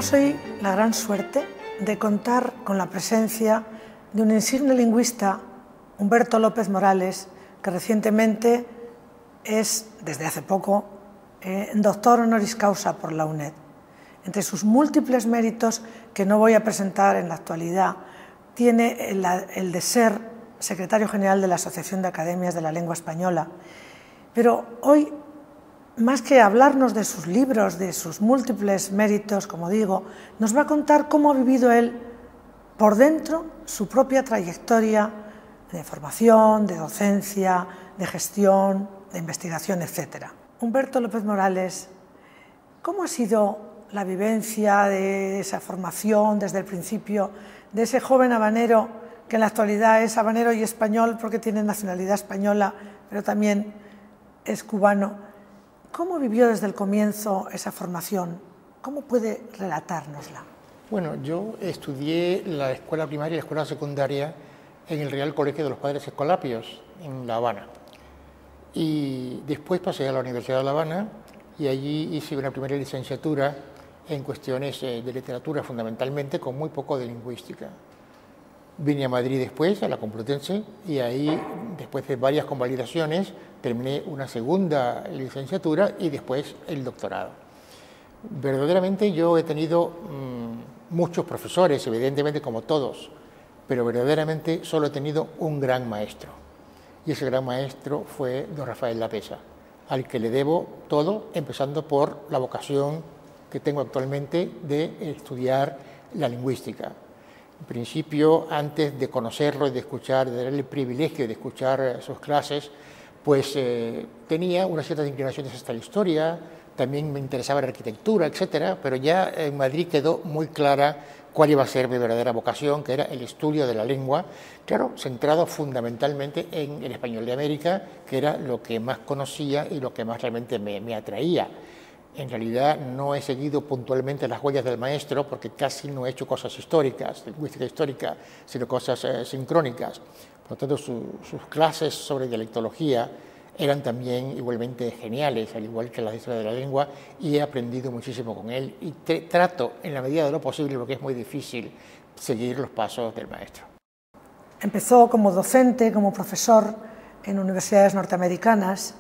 Tenemos hoy la gran suerte de contar con la presencia de un insigne lingüista, Humberto López Morales, que recientemente es, desde hace poco, doctor honoris causa por la UNED. Entre sus múltiples méritos, que no voy a presentar en la actualidad, tiene el de ser secretario general de la Asociación de Academias de la Lengua Española. Pero hoy, más que hablarnos de sus libros, de sus múltiples méritos, como digo, nos va a contar cómo ha vivido él por dentro su propia trayectoria de formación, de docencia, de gestión, de investigación, etc. Humberto López Morales, ¿cómo ha sido la vivencia de esa formación desde el principio, de ese joven habanero que en la actualidad es habanero y español porque tiene nacionalidad española, pero también es cubano? ¿Cómo vivió desde el comienzo esa formación? ¿Cómo puede relatárnosla? Bueno, yo estudié la escuela primaria y la escuela secundaria en el Real Colegio de los Padres Escolapios, en La Habana. Y después pasé a la Universidad de La Habana y allí hice una primera licenciatura en cuestiones de literatura fundamentalmente, con muy poco de lingüística. Vine a Madrid después, a la Complutense, y ahí, después de varias convalidaciones, terminé una segunda licenciatura y después el doctorado. Verdaderamente yo he tenido muchos profesores, evidentemente como todos, pero verdaderamente solo he tenido un gran maestro. Y ese gran maestro fue don Rafael Lapesa, al que le debo todo, empezando por la vocación que tengo actualmente de estudiar la lingüística. En principio, antes de conocerlo y de escuchar, de tener el privilegio de escuchar sus clases, pues tenía unas ciertas inclinaciones hasta la historia, también me interesaba la arquitectura, etcétera, pero ya en Madrid quedó muy clara cuál iba a ser mi verdadera vocación, que era el estudio de la lengua, claro, centrado fundamentalmente en el español de América, que era lo que más conocía y lo que más realmente me atraía. En realidad no he seguido puntualmente las huellas del maestro porque casi no he hecho cosas históricas, lingüística histórica, sino cosas sincrónicas. Por lo tanto, sus clases sobre dialectología eran también igualmente geniales, al igual que las de historia de la lengua, y he aprendido muchísimo con él y trato, en la medida de lo posible, porque es muy difícil, seguir los pasos del maestro. Empezó como docente, como profesor en universidades norteamericanas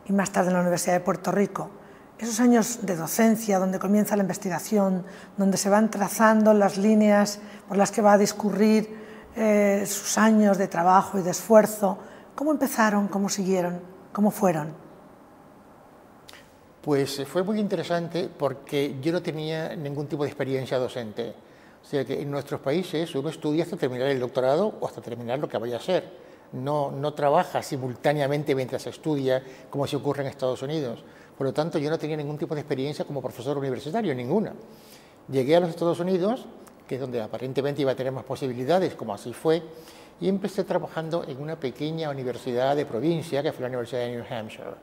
y más tarde en la Universidad de Puerto Rico. Esos años de docencia, donde comienza la investigación, donde se van trazando las líneas por las que va a discurrir sus años de trabajo y de esfuerzo, ¿cómo empezaron? ¿Cómo siguieron? ¿Cómo fueron? Pues fue muy interesante porque yo no tenía ningún tipo de experiencia docente. O sea que en nuestros países uno estudia hasta terminar el doctorado o hasta terminar lo que vaya a hacer. No trabaja simultáneamente mientras estudia, como se ocurre en Estados Unidos. Por lo tanto, yo no tenía ningún tipo de experiencia como profesor universitario, ninguna. Llegué a los Estados Unidos, que es donde aparentemente iba a tener más posibilidades, como así fue, y empecé trabajando en una pequeña universidad de provincia, que fue la Universidad de New Hampshire.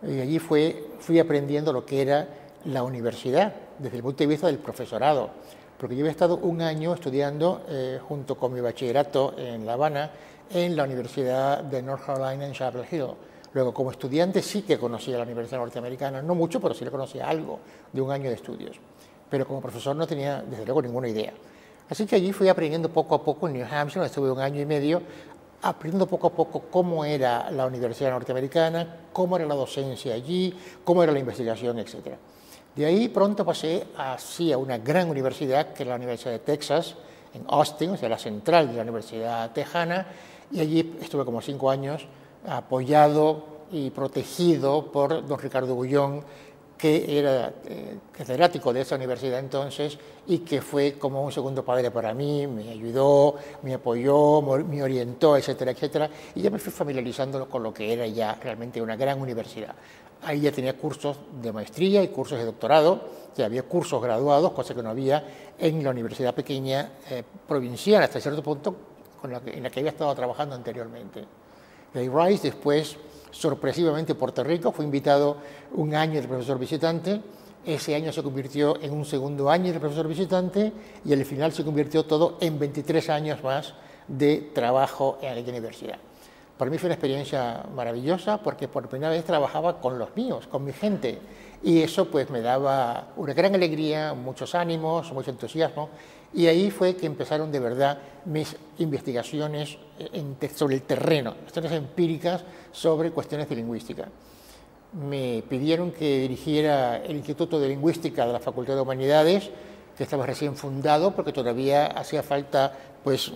Y allí fui aprendiendo lo que era la universidad, desde el punto de vista del profesorado, porque yo había estado un año estudiando, junto con mi bachillerato en La Habana, en la Universidad de North Carolina en Chapel Hill. Luego, como estudiante sí que conocía la Universidad Norteamericana, no mucho, pero sí le conocía algo de un año de estudios. Pero como profesor no tenía, desde luego, ninguna idea. Así que allí fui aprendiendo poco a poco en New Hampshire, estuve un año y medio, aprendiendo poco a poco cómo era la Universidad Norteamericana, cómo era la docencia allí, cómo era la investigación, etc. De ahí pronto pasé así a una gran universidad, que es la Universidad de Texas, en Austin, o sea, la central de la Universidad Tejana, y allí estuve como 5 años, apoyado y protegido por don Ricardo Bullón, que era catedrático de esa universidad entonces y que fue como un segundo padre para mí, me ayudó, me apoyó, me orientó, etcétera, etcétera, y ya me fui familiarizando con lo que era ya realmente una gran universidad. Ahí ya tenía cursos de maestría y cursos de doctorado, ya había cursos graduados, cosa que no había en la universidad pequeña provincial hasta cierto punto en la que había estado trabajando anteriormente. De Rice, después, sorpresivamente, Puerto Rico, fue invitado un año de profesor visitante, ese año se convirtió en un segundo año de profesor visitante y al final se convirtió todo en 23 años más de trabajo en la universidad. Para mí fue una experiencia maravillosa porque por primera vez trabajaba con los míos, con mi gente. Y eso pues me daba una gran alegría, muchos ánimos, mucho entusiasmo. Y ahí fue que empezaron de verdad mis investigaciones sobre el terreno, cuestiones empíricas sobre cuestiones de lingüística. Me pidieron que dirigiera el Instituto de Lingüística de la Facultad de Humanidades, que estaba recién fundado, porque todavía hacía falta pues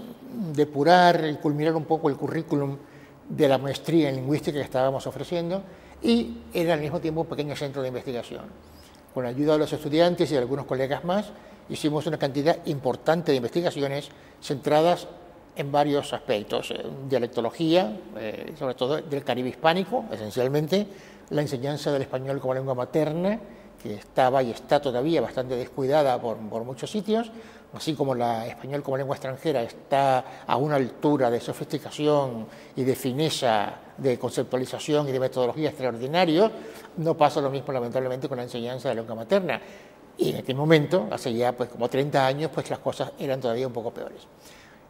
depurar y culminar un poco el currículum de la maestría en lingüística que estábamos ofreciendo, y era al mismo tiempo un pequeño centro de investigación. Con la ayuda de los estudiantes y de algunos colegas más, hicimos una cantidad importante de investigaciones centradas en varios aspectos: dialectología, sobre todo del Caribe hispánico, esencialmente, la enseñanza del español como lengua materna, que estaba y está todavía bastante descuidada por muchos sitios, así como la español como lengua extranjera está a una altura de sofisticación y de fineza, de conceptualización y de metodología extraordinario. No pasa lo mismo, lamentablemente, con la enseñanza de la lengua materna. Y en aquel momento, hace ya pues como 30 años, pues las cosas eran todavía un poco peores.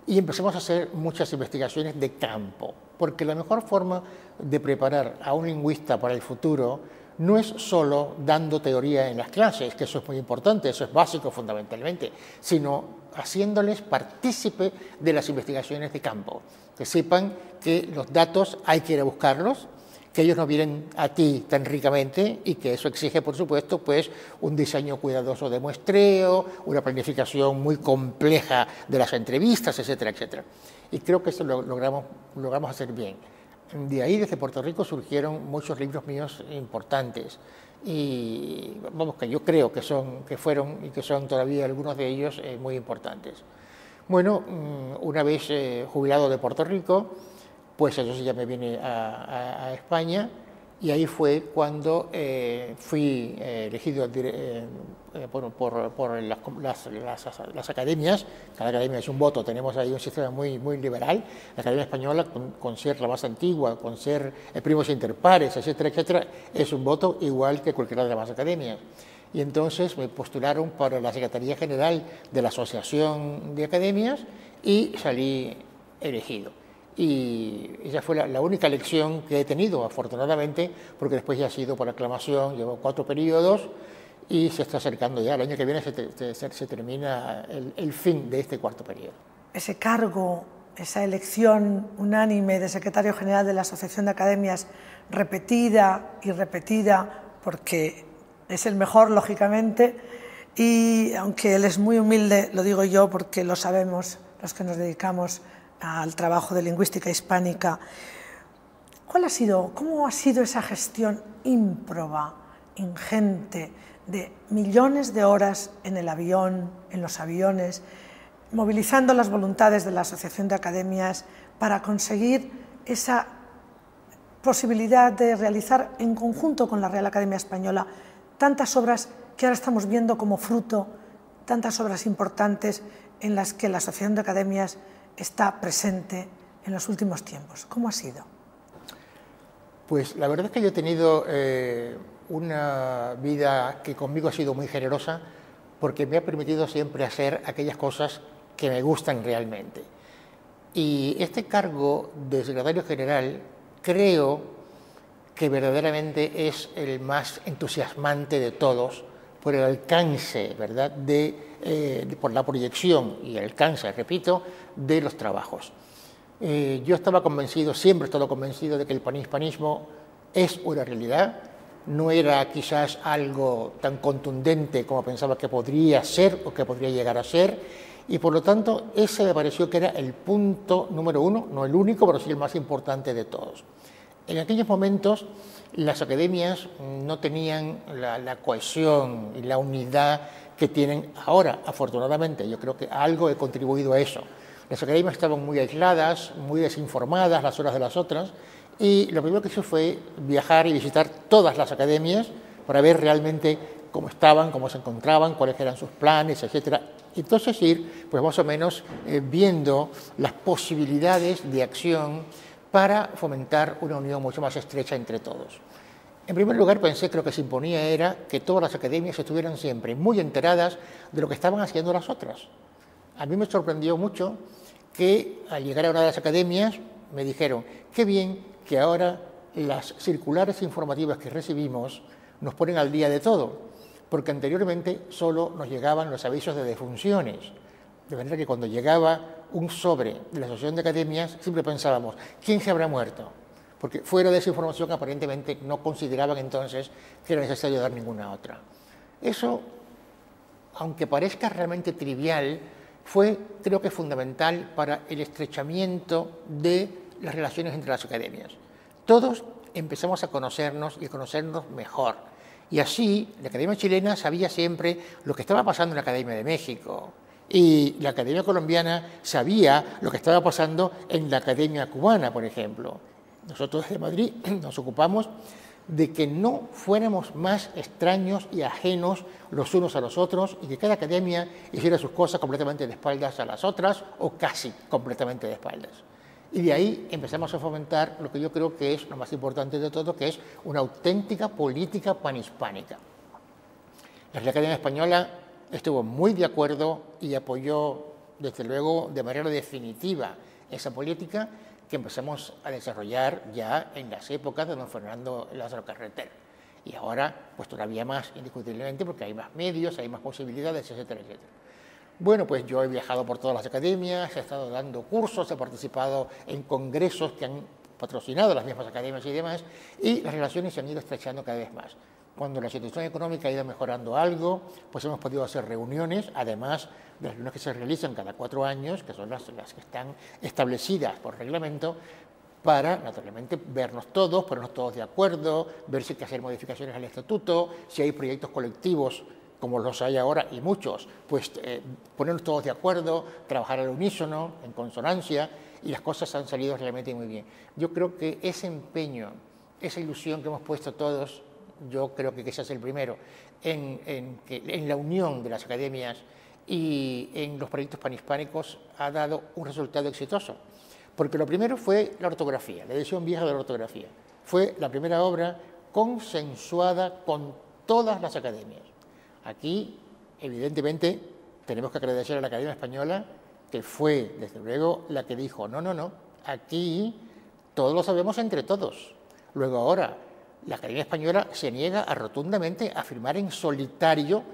Y empezamos a hacer muchas investigaciones de campo, porque la mejor forma de preparar a un lingüista para el futuro no es solo dando teoría en las clases, que eso es muy importante, eso es básico fundamentalmente, sino haciéndoles partícipe de las investigaciones de campo, que sepan que los datos hay que ir a buscarlos, que ellos no vienen a ti tan ricamente y que eso exige, por supuesto, pues un diseño cuidadoso de muestreo, una planificación muy compleja de las entrevistas, etcétera, etcétera. Y creo que eso lo logramos hacer bien. De ahí, desde Puerto Rico, surgieron muchos libros míos importantes y vamos, que yo creo que fueron y que son todavía algunos de ellos muy importantes. Bueno, una vez jubilado de Puerto Rico, pues entonces ya me vine a España, y ahí fue cuando fui elegido por las academias. Cada academia es un voto, tenemos ahí un sistema muy liberal. La Academia Española, con ser la más antigua, con ser primos inter pares, etcétera, etcétera, es un voto igual que cualquiera de las demás academias. Y entonces me postularon para la Secretaría General de la Asociación de Academias y salí elegido. Y esa fue la única elección que he tenido, afortunadamente, porque después ya ha sido por aclamación, llevo 4 periodos y se está acercando ya, el año que viene se termina el fin de este 4º periodo. Ese cargo, esa elección unánime de secretario general de la Asociación de Academias, repetida y repetida, porque es el mejor, lógicamente, y aunque él es muy humilde, lo digo yo porque lo sabemos los que nos dedicamos al trabajo de lingüística hispánica. ¿Cómo ha sido esa gestión ímproba, ingente, de millones de horas en el avión, en los aviones, movilizando las voluntades de la Asociación de Academias para conseguir esa posibilidad de realizar en conjunto con la Real Academia Española tantas obras que ahora estamos viendo como fruto, tantas obras importantes en las que la Asociación de Academias está presente en los últimos tiempos? ¿Cómo ha sido? Pues la verdad es que yo he tenido una vida que conmigo ha sido muy generosa, porque me ha permitido siempre hacer aquellas cosas que me gustan realmente. Y este cargo de secretario general creo que verdaderamente es el más entusiasmante de todos, por el alcance, ¿verdad?, por la proyección y el alcance, repito, de los trabajos. Yo estaba convencido, siempre he estado convencido de que el panhispanismo es una realidad, no era quizás algo tan contundente como pensaba que podría ser o que podría llegar a ser, y por lo tanto ese me pareció que era el punto número 1, no el único, pero sí el más importante de todos. En aquellos momentos las academias no tenían la cohesión y la unidad que tienen ahora, afortunadamente. Yo creo que algo he contribuido a eso. Las academias estaban muy aisladas, muy desinformadas las unas de las otras, y lo primero que hice fue viajar y visitar todas las academias para ver realmente cómo estaban, cómo se encontraban, cuáles eran sus planes, etcétera. Entonces ir, pues más o menos, viendo las posibilidades de acción para fomentar una unión mucho más estrecha entre todos. En primer lugar, pensé que lo que se imponía era que todas las academias estuvieran siempre muy enteradas de lo que estaban haciendo las otras. A mí me sorprendió mucho que al llegar a una de las academias me dijeron, qué bien que ahora las circulares informativas que recibimos nos ponen al día de todo, porque anteriormente solo nos llegaban los avisos de defunciones, de manera que cuando llegaba un sobre de la Asociación de Academias, siempre pensábamos, ¿quién se habrá muerto? Porque fuera de esa información aparentemente no consideraban entonces que era necesario dar ninguna otra. Eso, aunque parezca realmente trivial, fue, creo que, fundamental para el estrechamiento de las relaciones entre las academias. Todos empezamos a conocernos y a conocernos mejor. Y así, la Academia Chilena sabía siempre lo que estaba pasando en la Academia de México. Y la Academia Colombiana sabía lo que estaba pasando en la Academia Cubana, por ejemplo. Nosotros desde Madrid nos ocupamos de que no fuéramos más extraños y ajenos los unos a los otros y que cada academia hiciera sus cosas completamente de espaldas a las otras o casi completamente de espaldas. Y de ahí empezamos a fomentar lo que yo creo que es lo más importante de todo, que es una auténtica política panhispánica. La Real Academia Española estuvo muy de acuerdo y apoyó, desde luego, de manera definitiva esa política que empezamos a desarrollar ya en las épocas de don Fernando Lázaro Carreter. Y ahora, pues todavía más, indiscutiblemente, porque hay más medios, hay más posibilidades, etcétera, etcétera. Bueno, pues yo he viajado por todas las academias, he estado dando cursos, he participado en congresos que han patrocinado las mismas academias y demás, y las relaciones se han ido estrechando cada vez más. Cuando la situación económica ha ido mejorando algo, pues hemos podido hacer reuniones, además de las reuniones que se realizan cada 4 años, que son las que están establecidas por reglamento, para, naturalmente, vernos todos, ponernos todos de acuerdo, ver si hay que hacer modificaciones al estatuto, si hay proyectos colectivos, como los hay ahora, y muchos, pues ponernos todos de acuerdo, trabajar al unísono, en consonancia, y las cosas han salido realmente muy bien. Yo creo que ese empeño, esa ilusión que hemos puesto todos, yo creo que ese es el primero, en la unión de las academias y en los proyectos panhispánicos ha dado un resultado exitoso. Porque lo primero fue la ortografía, la edición vieja de la ortografía. Fue la primera obra consensuada con todas las academias. Aquí, evidentemente, tenemos que agradecer a la Academia Española, que fue, desde luego, la que dijo, no, aquí todos lo sabemos entre todos. Luego ahora, la Academia Española se niega rotundamente a firmar en solitario,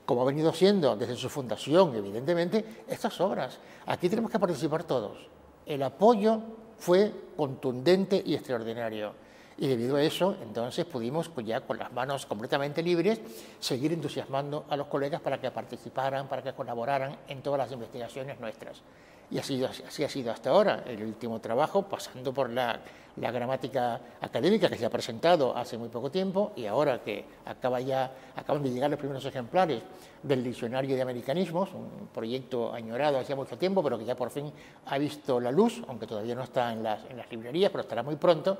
como ha venido siendo desde su fundación, evidentemente, estas obras. Aquí tenemos que participar todos. El apoyo fue contundente y extraordinario. Y debido a eso, entonces pudimos, pues ya con las manos completamente libres, seguir entusiasmando a los colegas para que participaran, para que colaboraran en todas las investigaciones nuestras. Y así ha sido hasta ahora. El último trabajo, pasando por la gramática académica que se ha presentado hace muy poco tiempo y ahora que acaban de llegar los primeros ejemplares del Diccionario de Americanismos, un proyecto añorado hacía mucho tiempo, pero que ya por fin ha visto la luz, aunque todavía no está en las librerías, pero estará muy pronto.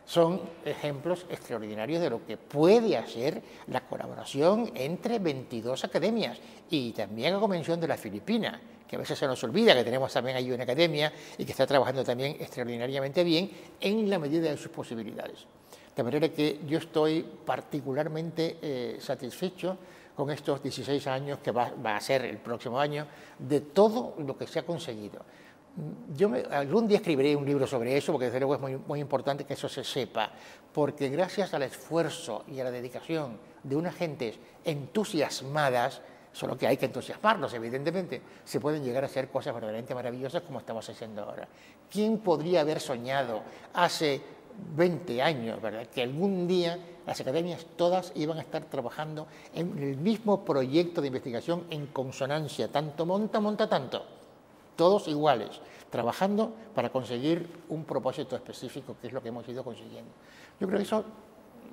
Son ejemplos extraordinarios de lo que puede hacer la colaboración entre 22 academias y también a convención de la Filipina, que a veces se nos olvida que tenemos también ahí una academia y que está trabajando también extraordinariamente bien en la medida de sus posibilidades. De manera que yo estoy particularmente satisfecho con estos 16 años, que va a ser el próximo año, de todo lo que se ha conseguido. Yo algún día escribiré un libro sobre eso, porque desde luego es muy importante que eso se sepa, porque gracias al esfuerzo y a la dedicación de unas gentes entusiasmadas, solo que hay que entusiasmarlos, evidentemente, se pueden llegar a hacer cosas verdaderamente maravillosas como estamos haciendo ahora. ¿Quién podría haber soñado hace 20 años, ¿verdad?, que algún día las academias todas iban a estar trabajando en el mismo proyecto de investigación en consonancia, tanto monta tanto? Todos iguales, trabajando para conseguir un propósito específico, que es lo que hemos ido consiguiendo. Yo creo que eso,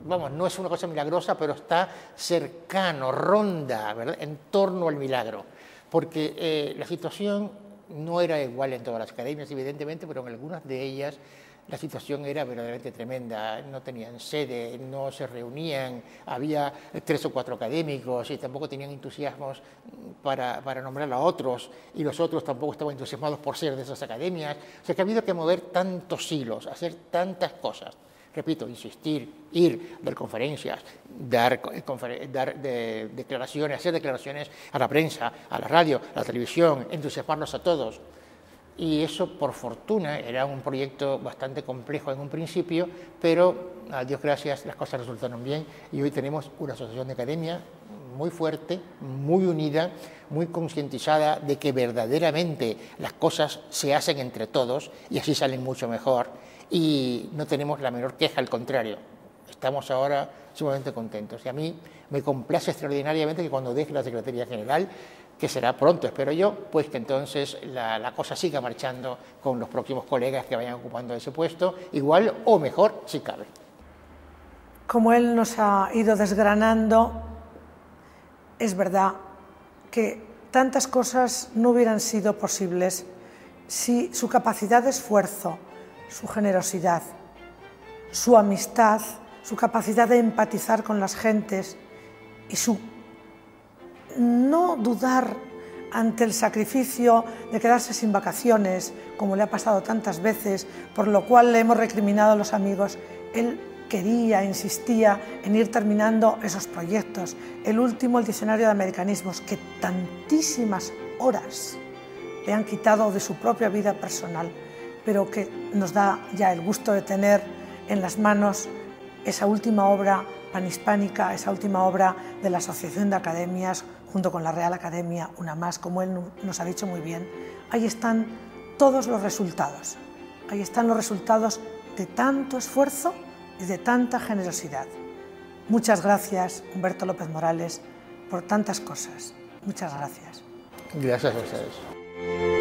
vamos, no es una cosa milagrosa, pero está cercano, ronda, ¿verdad?, en torno al milagro, porque la situación no era igual en todas las academias, evidentemente, pero en algunas de ellas la situación era verdaderamente tremenda, no tenían sede, no se reunían, había 3 o 4 académicos y tampoco tenían entusiasmos para nombrar a otros, y los otros tampoco estaban entusiasmados por ser de esas academias. O sea que ha habido que mover tantos hilos, hacer tantas cosas. Repito, insistir, ir, dar conferencias, dar declaraciones, hacer declaraciones a la prensa, a la radio, a la televisión, entusiasmarnos a todos. Y eso, por fortuna, era un proyecto bastante complejo en un principio, pero a Dios gracias las cosas resultaron bien y hoy tenemos una asociación de academia muy fuerte, muy unida, muy concientizada de que verdaderamente las cosas se hacen entre todos y así salen mucho mejor y no tenemos la menor queja, al contrario, estamos ahora sumamente contentos y a mí me complace extraordinariamente que cuando deje la Secretaría General, que será pronto, espero yo, pues que entonces la cosa siga marchando con los próximos colegas que vayan ocupando ese puesto, igual o mejor si cabe. Como él nos ha ido desgranando, es verdad que tantas cosas no hubieran sido posibles si su capacidad de esfuerzo, su generosidad, su amistad, su capacidad de empatizar con las gentes y su no dudar ante el sacrificio de quedarse sin vacaciones, como le ha pasado tantas veces, por lo cual le hemos recriminado a los amigos. Él quería, insistía en ir terminando esos proyectos. El último, el diccionario de americanismos, que tantísimas horas le han quitado de su propia vida personal, pero que nos da ya el gusto de tener en las manos esa última obra panhispánica, esa última obra de la Asociación de Academias, junto con la Real Academia, una más, como él nos ha dicho muy bien. Ahí están todos los resultados. Ahí están los resultados de tanto esfuerzo y de tanta generosidad. Muchas gracias, Humberto López Morales, por tantas cosas. Muchas gracias. Gracias a ustedes.